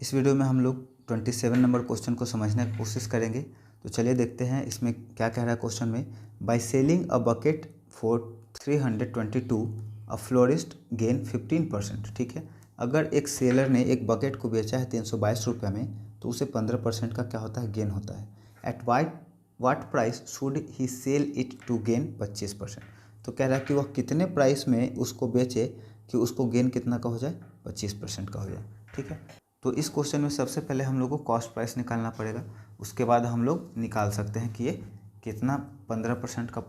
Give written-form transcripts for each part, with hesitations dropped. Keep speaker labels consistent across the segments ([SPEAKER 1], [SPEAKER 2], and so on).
[SPEAKER 1] इस वीडियो में हम लोग 27 नंबर क्वेश्चन को समझने की कोशिश करेंगे। तो चलिए देखते हैं इसमें क्या कह रहा है क्वेश्चन में। By selling a bucket for 322 a florist gain 15%। ठीक है, अगर एक सेलर ने एक बकेट को बेचा है 322 रुपये में तो उसे 15% का क्या होता है, गेन होता है। At what price should he sell it to gain 25%। तो कह रहा है कि वह कितने प्राइस में उसको बेचे कि उसको गेन कितना का हो जाए, 25% का हो जाए। ठीक है, तो इस क्वेश्चन में सबसे पहले हम लोग को कॉस्ट प्राइस निकालना पड़ेगा, उसके बाद हम लोग निकाल सकते हैं कि ये कितना 15% का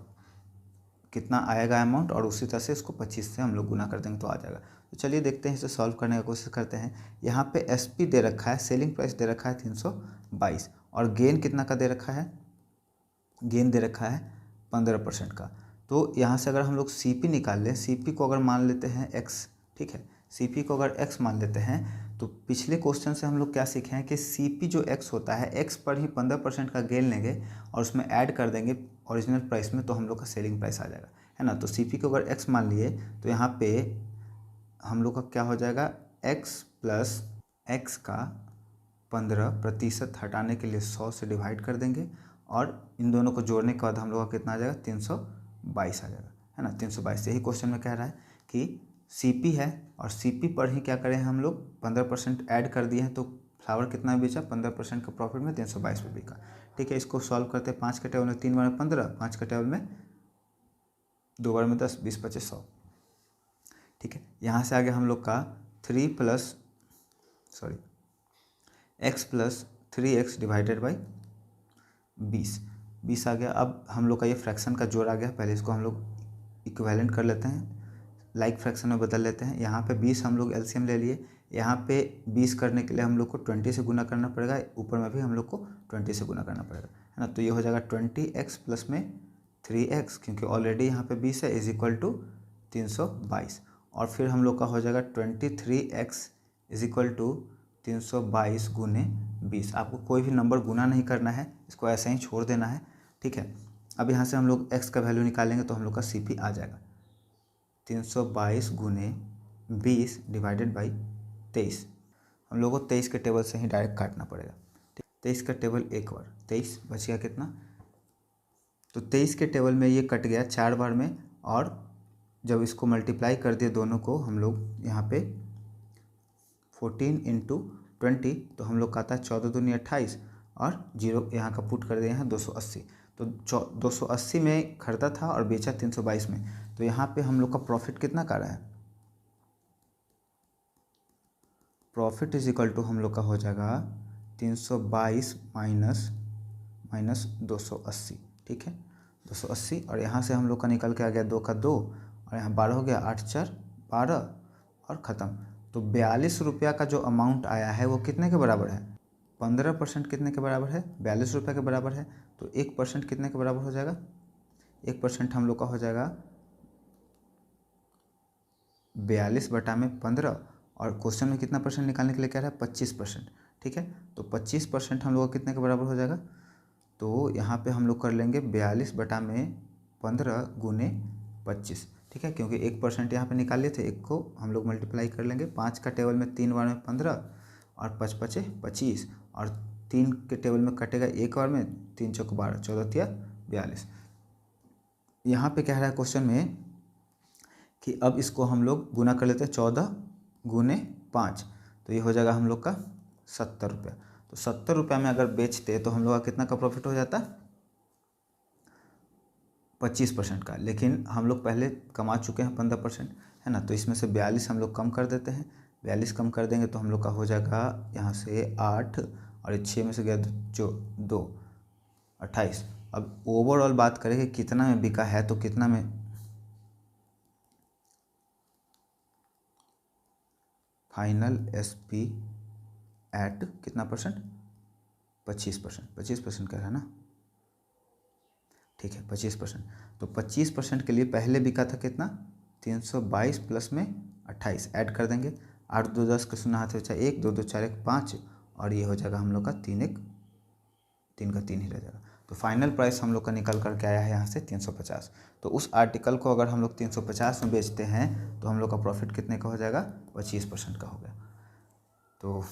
[SPEAKER 1] कितना आएगा अमाउंट, और उसी तरह से इसको 25 से हम लोग गुना कर देंगे तो आ जाएगा। तो चलिए देखते हैं, इसे सॉल्व करने की कोशिश करते हैं। यहाँ पे एसपी दे रखा है, सेलिंग प्राइस दे रखा है 322, और गेन कितना का दे रखा है, गेन दे रखा है 15% का। तो यहाँ से अगर हम लोग सीपी निकाल लें, सीपी को अगर मान लेते हैं एक्स, ठीक है, सीपी को अगर एक्स मान लेते हैं तो पिछले क्वेश्चन से हम लोग क्या सीखे हैं कि सीपी जो एक्स होता है, एक्स पर ही 15% का गेन लेंगे और उसमें ऐड कर देंगे ओरिजिनल प्राइस में, तो हम लोग का सेलिंग प्राइस आ जाएगा, है ना। तो सीपी को अगर एक्स मान लिए तो यहाँ पे हम लोग का क्या हो जाएगा, एक्स प्लस एक्स का 15% हटाने के लिए 100 से डिवाइड कर देंगे, और इन दोनों को जोड़ने के बाद हम लोग का कितना आ जाएगा, 322 आ जाएगा, है ना। 322 यही क्वेश्चन में कह रहा है कि सीपी है और सीपी पर ही क्या करें हम लोग 15% ऐड कर दिए हैं, तो फ्लावर कितना बेचा, 15% का प्रॉफिट में 322 पे बिका। ठीक है, इसको सॉल्व करते हैं। 5 के टेबल में 3 बार में 15, 5 के टेबल में 2 बार में 10, 20, 25, 100। ठीक है, यहाँ से आगे हम लोग का x plus 3x divided by 20 आ गया। अब हम लोग का ये फ्रैक्शन का जोड़ आ गया, पहले इसको हम लोग इक्विवेलेंट कर लेते हैं, लाइक फ्रैक्शन में बदल लेते हैं। यहाँ पे 20 हम लोग एलसीएम ले लिए, यहाँ पे 20 करने के लिए हम लोग को 20 से गुना करना पड़ेगा, ऊपर में भी हम लोग को 20 से गुना करना पड़ेगा, है ना। तो ये हो जाएगा 20x प्लस में 3x, क्योंकि ऑलरेडी यहाँ पे 20 है, इज इक्वल टू 322। और फिर हम लोग का हो जाएगा 23x इज इक्वल टू 322 गुने 20। आपको कोई भी नंबर गुना नहीं करना है, इसको ऐसे ही छोड़ देना है। ठीक है, अब यहाँ से हम लोग x का वैल्यू निकालेंगे तो हम लोग का CP आ जाएगा 322 गुने 20 डिवाइडेड बाई 23। हम लोग को 23 के टेबल से ही डायरेक्ट काटना पड़ेगा। 23 का टेबल एक बार, 23 बच गया कितना, तो 23 के टेबल में ये कट गया 4 बार में, और जब इसको मल्टीप्लाई कर दिए दोनों को हम लोग यहाँ पे 14 इंटू 20, तो हम लोग का आता है 14 दूनी 28, और जीरो यहाँ का पुट कर दिए हैं 280। तो 280 में खरीदा था और बेचा 322 में, तो यहाँ पे हम लोग का प्रॉफिट कितना का रहा है, प्रॉफिट इज इक्वल टू हम लोग का हो जाएगा 322 माइनस 280। ठीक है, 280, और यहाँ से हम लोग का निकल के आ गया 2 का 2, और यहाँ 12 हो गया, 8 4 12, और ख़त्म। तो 42 रुपया का जो अमाउंट आया है वो कितने के बराबर है, 15% कितने के बराबर है, 42 रुपये के बराबर है। तो 1% कितने के बराबर हो जाएगा, 1% हम लोग का हो जाएगा 42/15, और क्वेश्चन में कितना परसेंट निकालने के लिए कह रहा है, 25%। ठीक है, तो 25% हम लोग का कितने के बराबर हो जाएगा, तो यहाँ पे हम लोग कर लेंगे 42/15 गुने 25। ठीक है, क्योंकि 1% यहाँ पे निकाल लिए थे, एक को हम लोग मल्टीप्लाई कर लेंगे। 5 का टेबल में 3 बार में 15, और 5 5 25, और 3 के टेबल में कटेगा एक बार में, 3 चौक 12, 14 तिया 42। यहाँ पे कह रहा है क्वेश्चन में कि अब इसको हम लोग गुना कर लेते हैं, 14 गुने 5, तो ये हो जाएगा हम लोग का 70 रुपया। तो 70 रुपया में अगर बेचते तो हम लोग का कितना का प्रॉफिट हो जाता, 25% का। लेकिन हम लोग पहले कमा चुके हैं 15%, है ना। तो इसमें से 42 हम लोग कम कर देते हैं, 42 कम कर देंगे तो हम लोग का हो जाएगा यहाँ से 8, और 6 में से गया जो 2, 28। अब ओवरऑल बात करें कि कितना में बिका है, तो कितना में, फाइनल एसपी एट कितना परसेंट, 25%, 25% कह रहा है ना। ठीक है, 25%। तो 25% के लिए पहले बिका था कितना, 322 प्लस में 28 ऐड कर देंगे, 8 2 10 के शून्य हाथ बचा 1, 2 2 4 1 5, और ये हो जाएगा हम लोग का 3 1 3 का 3 ही रह जाएगा। तो फाइनल प्राइस हम लोग का निकल करके आया है यहाँ से 350। तो उस आर्टिकल को अगर हम लोग 350 में बेचते हैं तो हम लोग का प्रॉफिट कितने का हो जाएगा, 25% का हो गया। तो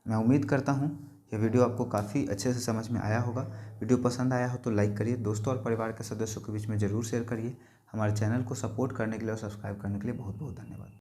[SPEAKER 1] मैं उम्मीद करता हूँ यह वीडियो आपको काफ़ी अच्छे से समझ में आया होगा। वीडियो पसंद आया हो तो लाइक करिए, दोस्तों और परिवार के सदस्यों के बीच में ज़रूर शेयर करिए। हमारे चैनल को सपोर्ट करने के लिए और सब्सक्राइब करने के लिए बहुत बहुत धन्यवाद।